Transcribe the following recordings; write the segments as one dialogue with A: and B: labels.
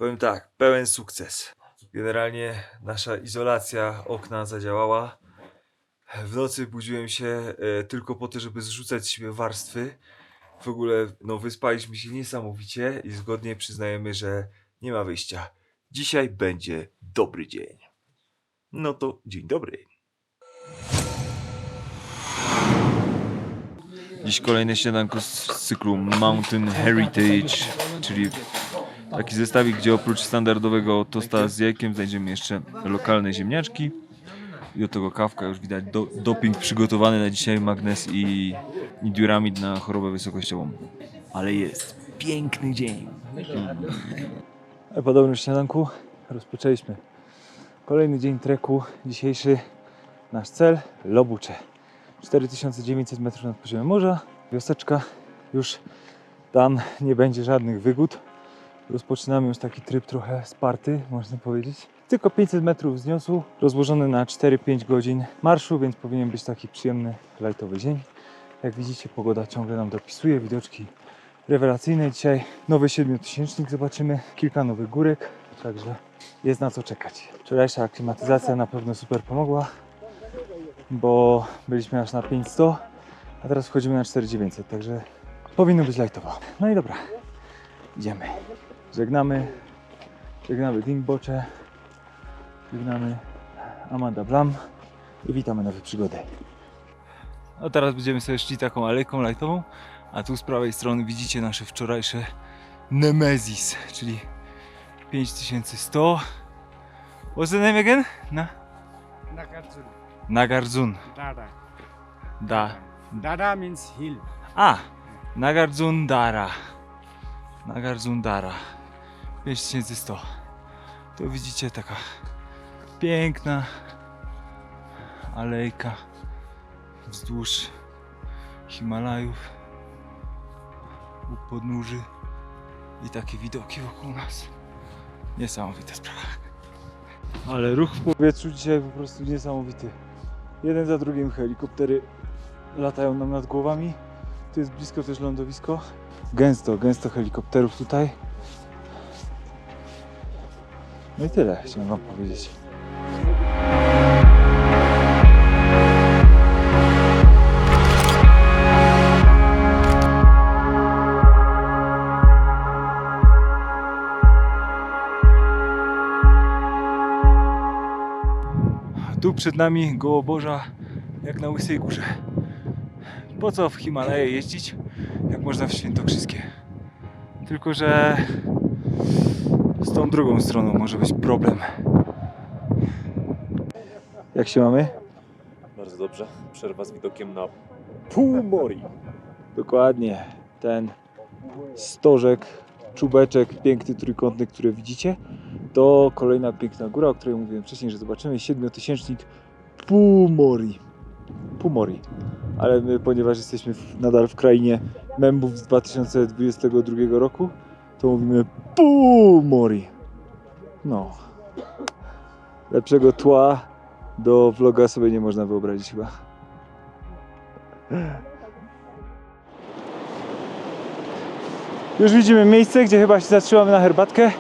A: Powiem tak, pełen sukces. Generalnie nasza izolacja okna zadziałała. W nocy budziłem się tylko po to, żeby zrzucać z siebie warstwy. W ogóle no, wyspaliśmy się niesamowicie i zgodnie przyznajemy, że nie ma wyjścia. Dzisiaj będzie dobry dzień. No to dzień dobry. Dziś kolejne śniadanko z cyklu Mountain Heritage, czyli taki zestawik, gdzie oprócz standardowego tosta z jajkiem znajdziemy jeszcze lokalne ziemniaczki i do tego kawka. Już widać doping przygotowany na dzisiaj, magnes i diuramid na chorobę wysokościową. Ale jest piękny dzień. Po dobrym śniadanku rozpoczęliśmy kolejny dzień treku. Dzisiejszy nasz cel Lobucze. 4900 metrów nad poziomem morza. Wioseczka. Już tam nie będzie żadnych wygód. Rozpoczynamy już taki tryb trochę sparty, można powiedzieć. Tylko 500 metrów wzniosłu, rozłożony na 4-5 godzin marszu, więc powinien być taki przyjemny, lightowy dzień. Jak widzicie, pogoda ciągle nam dopisuje, widoczki rewelacyjne. Dzisiaj nowy 7000, zobaczymy kilka nowych górek, także jest na co czekać. Wczorajsza aklimatyzacja na pewno super pomogła, bo byliśmy aż na 5100, a teraz wchodzimy na 4900, także powinno być lightowo. No i dobra, idziemy. Żegnamy Dingbocze, żegnamy Amanda Blam i witamy nowe przygody. No teraz będziemy sobie szli taką alejką lightową, a tu z prawej strony widzicie nasze wczorajsze Nemesis, czyli 5100. What's the name again?
B: Nagarjuna.
A: Nagarjun.
B: Dada. Dada means hill.
A: Nagarjun Dara. Nagarjun Dara. 5100. Tu widzicie taka piękna alejka wzdłuż Himalajów u podnóży i takie widoki wokół nas. Niesamowita sprawa. Ale ruch w powietrzu dzisiaj po prostu niesamowity. Jeden za drugim helikoptery latają nam nad głowami. Tu jest blisko też lądowisko. Gęsto helikopterów tutaj. No i tyle chciałem wam powiedzieć. Tu przed nami Gołoborza, jak na Łysej Górze. Po co w Himalaje jeździć, jak można w Świętokrzyskie? Tylko że z tą drugą stroną może być problem. Jak się mamy?
C: Bardzo dobrze. Przerwa z widokiem na Półmori.
A: Dokładnie. Ten stożek, czubeczek piękny, trójkątny, który widzicie, to kolejna piękna góra, o której mówiłem wcześniej, że zobaczymy 7000 Półmori. Półmori. Ale my, ponieważ jesteśmy nadal w krainie membów z 2022 roku, to mówimy Półmori. No. Lepszego tła do vloga sobie nie można wyobrazić chyba. Już widzimy miejsce, gdzie chyba się zatrzymamy na herbatkę.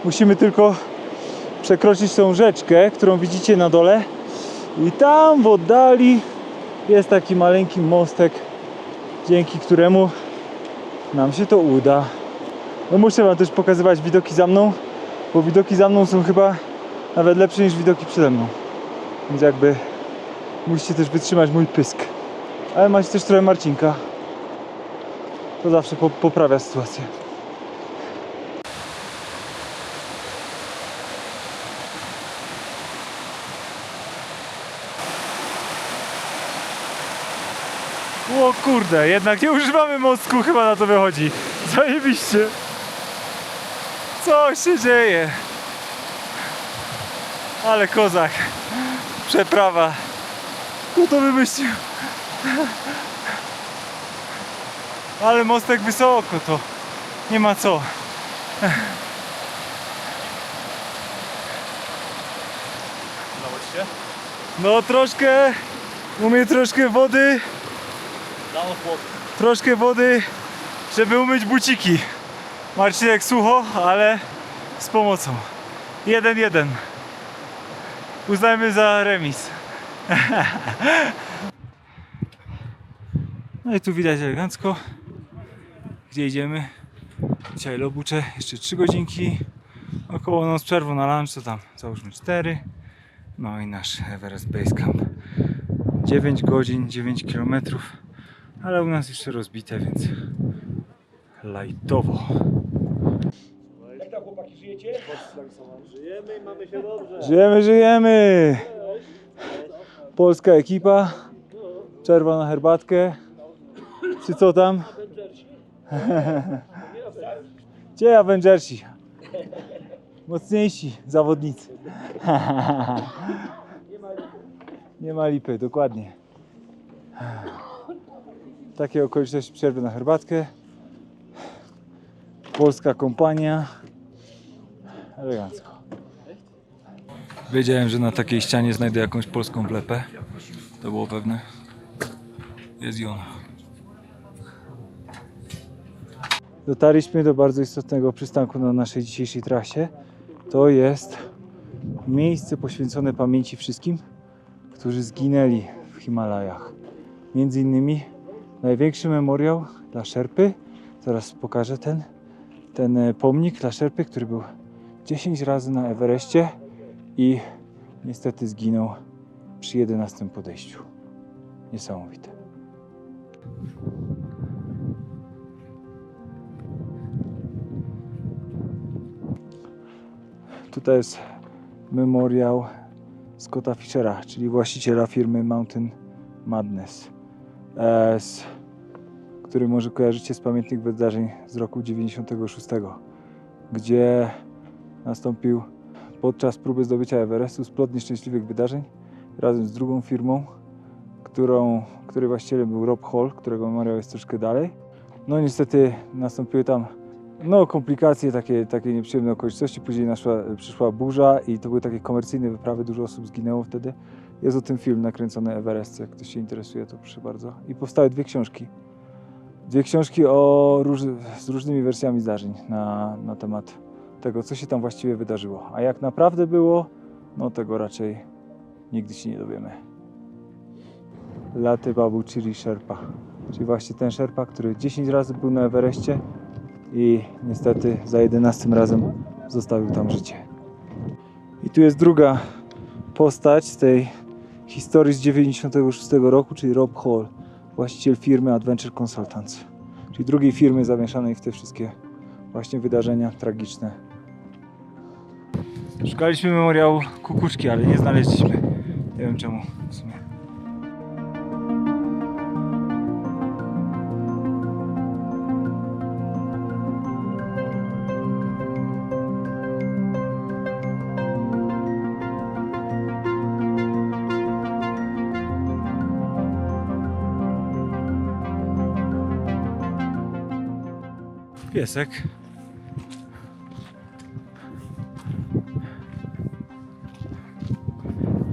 A: Musimy tylko przekroczyć tą rzeczkę, którą widzicie na dole. I tam w oddali jest taki maleńki mostek, dzięki któremu nam się to uda. No muszę wam też pokazywać widoki za mną, bo widoki za mną są chyba nawet lepsze niż widoki przede mną. Więc jakby musicie też wytrzymać mój pysk. Ale macie też trochę Marcinka. To zawsze poprawia sytuację. O kurde, jednak nie używamy mostku, chyba na to wychodzi. Zajebiście. Co się dzieje? Ale kozak. Przeprawa. Kto to wymyślił? Ale mostek wysoko, to nie ma co.
C: Udało ci się?
A: No troszkę, umie troszkę wody.
C: Dało chłop.
A: Troszkę wody, żeby umyć buciki. Marcinek sucho, ale z pomocą. 1-1. Uznajmy za remis. No i tu widać elegancko, gdzie idziemy. Dzisiaj Lobucze, jeszcze 3 godzinki. Około noc przerwą na lunch, to tam załóżmy 4. No i nasz Everest Base Camp. 9 godzin, 9 km. Ale u nas jeszcze rozbite, więc lajtowo.
D: Jak tam chłopaki żyjecie? Żyjemy i mamy się dobrze.
A: Żyjemy! Polska ekipa. Przerwa na herbatkę. Czy co tam? Gdzie Avengersi? Mocniejsi zawodnicy. Nie ma lipy, dokładnie. Takie okoliczności przerwy na herbatkę. Polska kompania. Elegancko. Wiedziałem, że na takiej ścianie znajdę jakąś polską wlepę. To było pewne. Jest i ona. Dotarliśmy do bardzo istotnego przystanku na naszej dzisiejszej trasie. To jest miejsce poświęcone pamięci wszystkim, którzy zginęli w Himalajach. Między innymi największy memoriał dla Szerpy. Zaraz pokażę ten pomnik dla Szerpy, który był 10 razy na Everestie i niestety zginął przy 11 podejściu. Niesamowite. Tutaj jest memoriał Scotta Fischera, czyli właściciela firmy Mountain Madness, który może kojarzycie z pamiętnych wydarzeń z roku 96, gdzie nastąpił podczas próby zdobycia Everestu splot nieszczęśliwych wydarzeń razem z drugą firmą, której właścicielem był Rob Hall, którego memoriał jest troszkę dalej. No niestety nastąpiły tam komplikacje, takie nieprzyjemne okoliczności. Później przyszła burza i to były takie komercyjne wyprawy, dużo osób zginęło wtedy. Jest o tym film nakręcony Everest, jak ktoś się interesuje, to proszę bardzo. I powstały 2 książki. 2 książki z różnymi wersjami zdarzeń na temat tego, co się tam właściwie wydarzyło. A jak naprawdę było, no tego raczej nigdy się nie dowiemy. Latte Babu Chiri Sherpa, czyli właśnie ten Sherpa, który 10 razy był na Everestie i niestety za 11 razem zostawił tam życie. I tu jest druga postać z tej historii z 96 roku, czyli Rob Hall, właściciel firmy Adventure Consultants, czyli drugiej firmy zamieszanej w te wszystkie właśnie wydarzenia tragiczne. Szukaliśmy memoriału Kukuczki, ale nie znaleźliśmy. Nie wiem czemu w sumie. Piesek.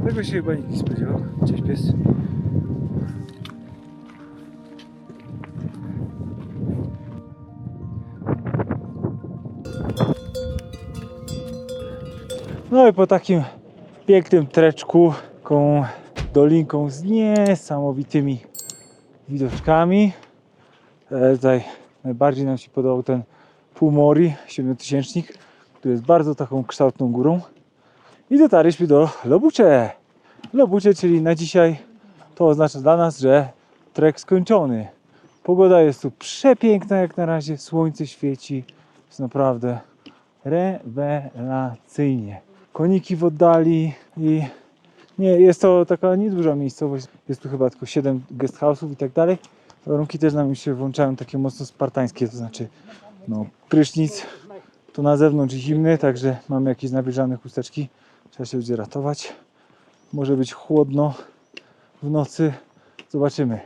A: Tego się chyba nikt nie spodziewał. Cześć pies. No i po takim pięknym treczku, taką dolinką z niesamowitymi widoczkami. Tutaj najbardziej nam się podobał ten Pumori 7000, który jest bardzo taką kształtną górą. I dotarliśmy do Lobucze. Lobucze, czyli na dzisiaj to oznacza dla nas, że trek skończony. Pogoda jest tu przepiękna jak na razie, słońce świeci. Jest naprawdę rewelacyjnie. Koniki w oddali i nie, jest to taka nieduża miejscowość. Jest tu chyba tylko 7 guest house'ów i tak dalej. Warunki też nam się włączają takie mocno spartańskie, to znaczy prysznic to na zewnątrz zimny, także mamy jakieś nawilżane chusteczki. Trzeba się będzie ratować. Może być chłodno w nocy, zobaczymy.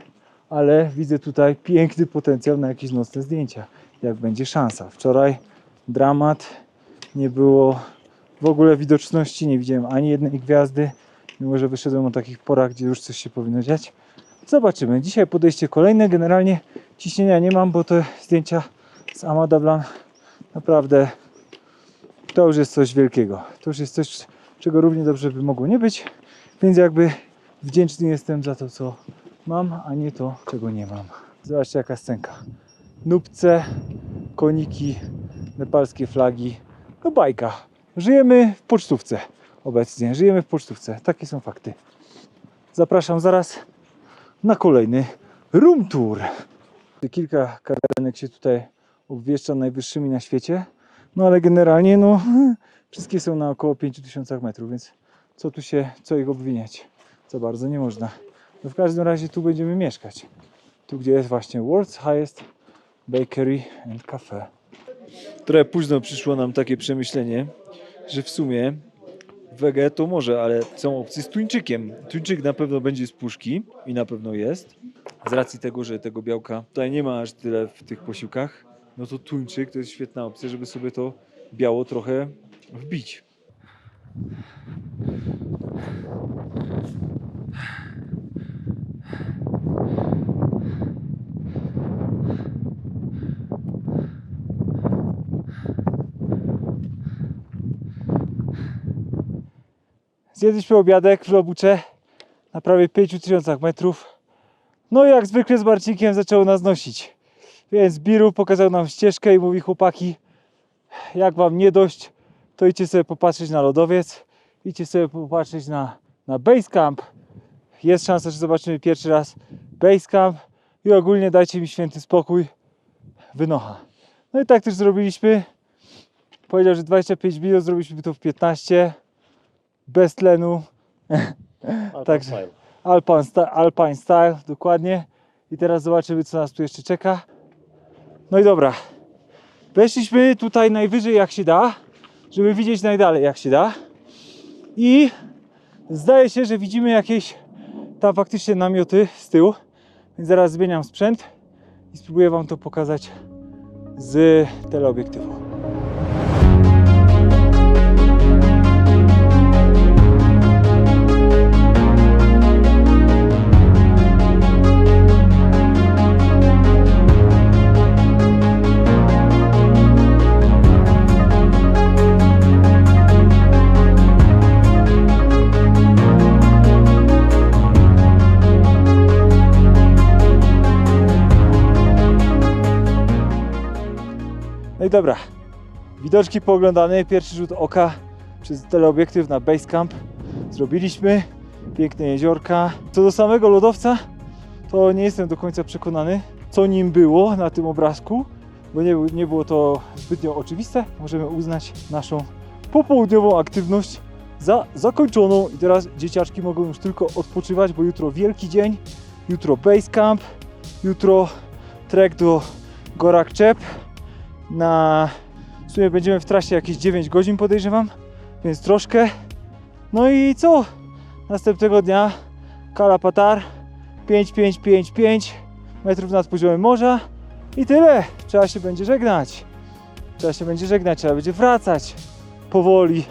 A: Ale widzę tutaj piękny potencjał na jakieś nocne zdjęcia, jak będzie szansa. Wczoraj dramat, nie było w ogóle widoczności, nie widziałem ani jednej gwiazdy, mimo że wyszedłem o takich porach, gdzie już coś się powinno dziać. Zobaczymy. Dzisiaj podejście kolejne. Generalnie ciśnienia nie mam, bo te zdjęcia z Ama Dablam naprawdę to już jest coś wielkiego. To już jest coś, czego równie dobrze by mogło nie być, więc jakby wdzięczny jestem za to, co mam, a nie to, czego nie mam. Zobaczcie, jaka scenka. Nubce, koniki, nepalskie flagi. No bajka. Żyjemy w pocztówce obecnie. Żyjemy w pocztówce. Takie są fakty. Zapraszam zaraz na kolejny room tour. Kilka kawiarenek się tutaj obwieszcza najwyższymi na świecie. No ale generalnie no wszystkie są na około 5000 metrów, więc co ich obwiniać? Za bardzo nie można. No w każdym razie tu będziemy mieszkać. Tu gdzie jest właśnie World's Highest Bakery and Cafe. Trochę późno przyszło nam takie przemyślenie, że w sumie wege to może, ale są opcje z tuńczykiem. Tuńczyk na pewno będzie z puszki i na pewno jest. Z racji tego, że tego białka tutaj nie ma aż tyle w tych posiłkach, no to tuńczyk to jest świetna opcja, żeby sobie to biało trochę wbić. Zjedliśmy obiadek w Lobucze na prawie 5000 metrów. No i jak zwykle z Marcinkiem zaczęło nas nosić. Więc Biru pokazał nam ścieżkę i mówi: chłopaki, jak wam nie dość, to idźcie sobie popatrzeć na lodowiec, idźcie sobie popatrzeć na Basecamp. Jest szansa, że zobaczymy pierwszy raz Basecamp i ogólnie dajcie mi święty spokój, wynocha. No i tak też zrobiliśmy. Powiedział, że 25 minut, zrobiliśmy to w 15. Bez tlenu. Także Alpine Style, dokładnie. I teraz zobaczymy, co nas tu jeszcze czeka. No i dobra. Weszliśmy tutaj najwyżej jak się da, żeby widzieć najdalej jak się da. I zdaje się, że widzimy jakieś tam faktycznie namioty z tyłu. Więc zaraz zmieniam sprzęt i spróbuję wam to pokazać z teleobiektywu. No i dobra, widoczki pooglądane, pierwszy rzut oka przez teleobiektyw na Basecamp zrobiliśmy, piękne jeziorka. Co do samego lodowca, to nie jestem do końca przekonany, co nim było na tym obrazku, bo nie było to zbytnio oczywiste. Możemy uznać naszą popołudniową aktywność za zakończoną i teraz dzieciaczki mogą już tylko odpoczywać, bo jutro wielki dzień, jutro Basecamp, jutro trek do Gorak-Chep. W sumie będziemy w trasie jakieś 9 godzin, podejrzewam, więc troszkę. No i co? Następnego dnia Kalapatar 5 metrów nad poziomem morza i tyle. Trzeba się będzie żegnać. Trzeba będzie wracać. Powoli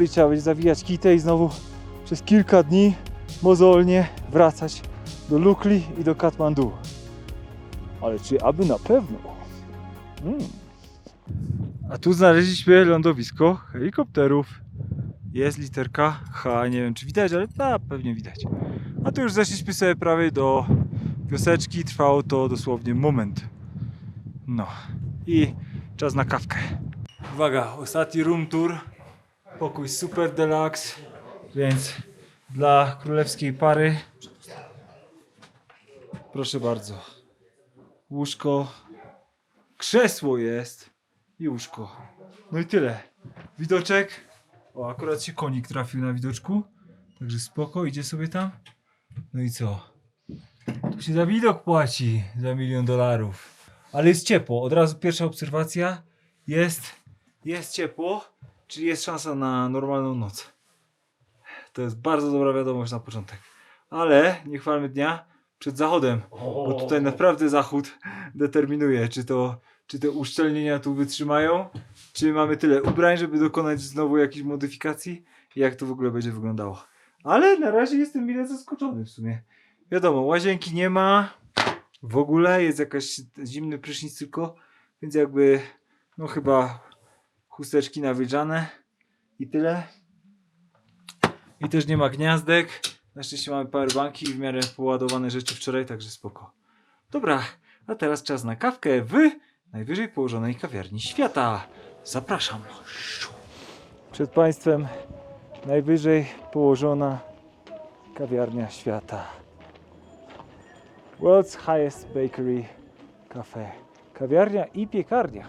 A: trzeba będzie zawijać kitę i znowu przez kilka dni mozolnie wracać do Lukli i do Katmandu. Ale czy aby na pewno? A tu znaleźliśmy lądowisko helikopterów. Jest literka H, nie wiem czy widać, ale pewnie widać. A tu już zeszliśmy sobie prawie do wioseczki, trwało to dosłownie moment. No i czas na kawkę. Uwaga, ostatni room tour. Pokój super deluxe, więc dla królewskiej pary. Proszę bardzo. Łóżko. Krzesło jest i łóżko. No i tyle. Widoczek. O, akurat się konik trafił na widoczku. Także spoko, idzie sobie tam. No i co? Tu się za widok płaci za $1 000 000. Ale jest ciepło. Od razu pierwsza obserwacja. Jest ciepło, czyli jest szansa na normalną noc. To jest bardzo dobra wiadomość na początek. Ale nie chwalmy dnia przed zachodem. Bo tutaj naprawdę zachód determinuje, czy te uszczelnienia tu wytrzymają, czy mamy tyle ubrań, żeby dokonać znowu jakichś modyfikacji i jak to w ogóle będzie wyglądało. Ale na razie jestem mile zaskoczony w sumie. Wiadomo, łazienki nie ma, w ogóle jest jakaś zimny prysznic tylko, więc jakby no chyba chusteczki nawydrzane i tyle. I też nie ma gniazdek. Na szczęście mamy powerbanki i w miarę poładowane rzeczy wczoraj, także spoko. Dobra, a teraz czas na kawkę w najwyżej położonej kawiarni świata. Zapraszam. Przed Państwem najwyżej położona kawiarnia świata. World's Highest Bakery Cafe. Kawiarnia i piekarnia.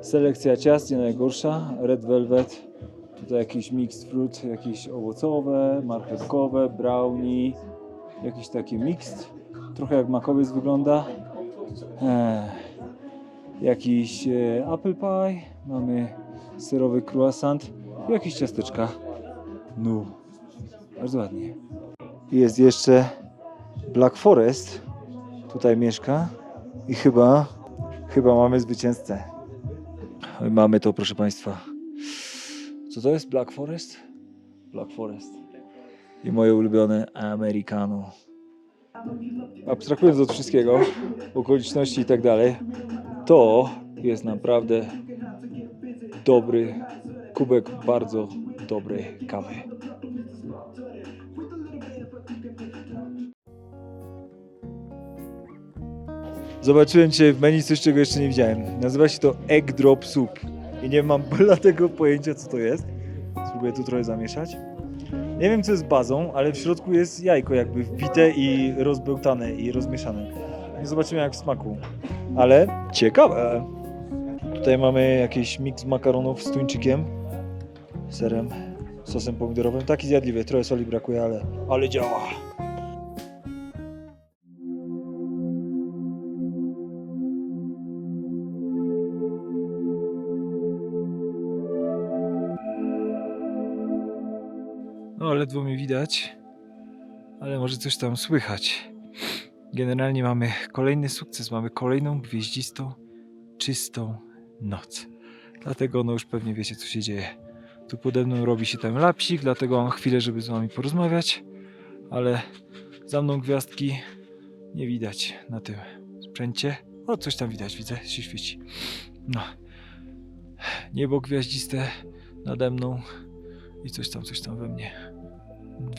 A: Selekcja ciast nie najgorsza. Red Velvet. Tutaj jakiś mixed fruit, jakieś owocowe, marchewkowe, brownie. Jakiś taki mixed. Trochę jak makowiec wygląda. Jakiś apple pie. Mamy serowy croissant. I jakieś ciasteczka. No. Bardzo ładnie. Jest jeszcze Black Forest. Tutaj mieszka. I chyba mamy zwycięzcę. Mamy to, proszę Państwa. Co to jest? Black Forest? Black Forest. I moje ulubione Americano. Abstrahując od wszystkiego, okoliczności i tak dalej, to jest naprawdę dobry kubek bardzo dobrej kawy. Zobaczyłem dzisiaj w menu coś, czego jeszcze nie widziałem. Nazywa się to Egg Drop Soup. I nie mam bladego pojęcia, co to jest. Spróbuję tu trochę zamieszać. Nie wiem, co jest bazą, ale w środku jest jajko jakby wbite i rozbełtane i rozmieszane. Nie zobaczymy jak w smaku. Ale ciekawe. Tutaj mamy jakiś miks makaronów z tuńczykiem, serem, sosem pomidorowym. Taki zjadliwy, trochę soli brakuje, ale działa. No, ledwo mnie widać, ale może coś tam słychać. Generalnie mamy kolejny sukces, mamy kolejną gwieździstą, czystą noc. Dlatego no już pewnie wiecie, co się dzieje. Tu pode mną robi się ten lapsik, dlatego mam chwilę, żeby z wami porozmawiać, ale za mną gwiazdki nie widać na tym sprzęcie. O, coś tam widać, widzę, się świeci. No. Niebo gwiaździste nade mną i coś tam we mnie.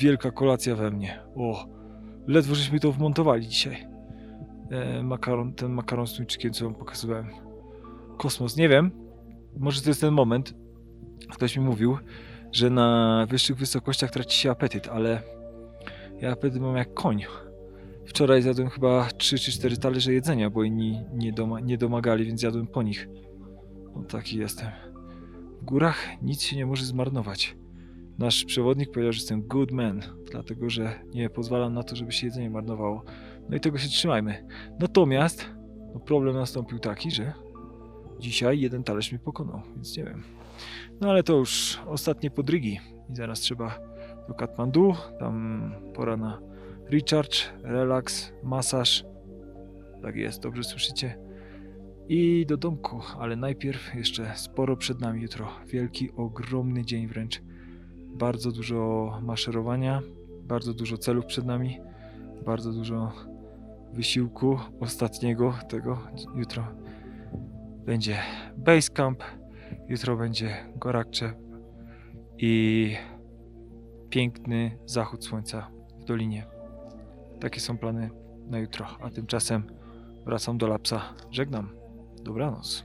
A: Wielka kolacja we mnie. O, ledwo żeśmy to wmontowali dzisiaj. Ten makaron z tuńczykiem, co wam pokazywałem. Kosmos, nie wiem. Może to jest ten moment. Ktoś mi mówił, że na wyższych wysokościach traci się apetyt, ale ja apetyt mam jak koń. Wczoraj zjadłem chyba 3 czy 4 talerze jedzenia, bo inni nie domagali, więc jadłem po nich. No taki jestem. W górach nic się nie może zmarnować. Nasz przewodnik powiedział, że jestem good man, dlatego że nie pozwalam na to, żeby się jedzenie marnowało. No i tego się trzymajmy. Natomiast problem nastąpił taki, że dzisiaj jeden talerz mnie pokonał, więc nie wiem. No ale to już ostatnie podrygi i zaraz trzeba do Katmandu, tam pora na recharge, relaks, masaż. Tak jest, dobrze słyszycie. I do domku, ale najpierw jeszcze sporo przed nami jutro. Wielki, ogromny dzień wręcz. Bardzo dużo maszerowania, bardzo dużo celów przed nami, bardzo dużo wysiłku ostatniego tego. Jutro będzie base camp, jutro będzie Gorakcze i piękny zachód słońca w dolinie. Takie są plany na jutro, a tymczasem wracam do Lapsa. Żegnam. Dobranoc.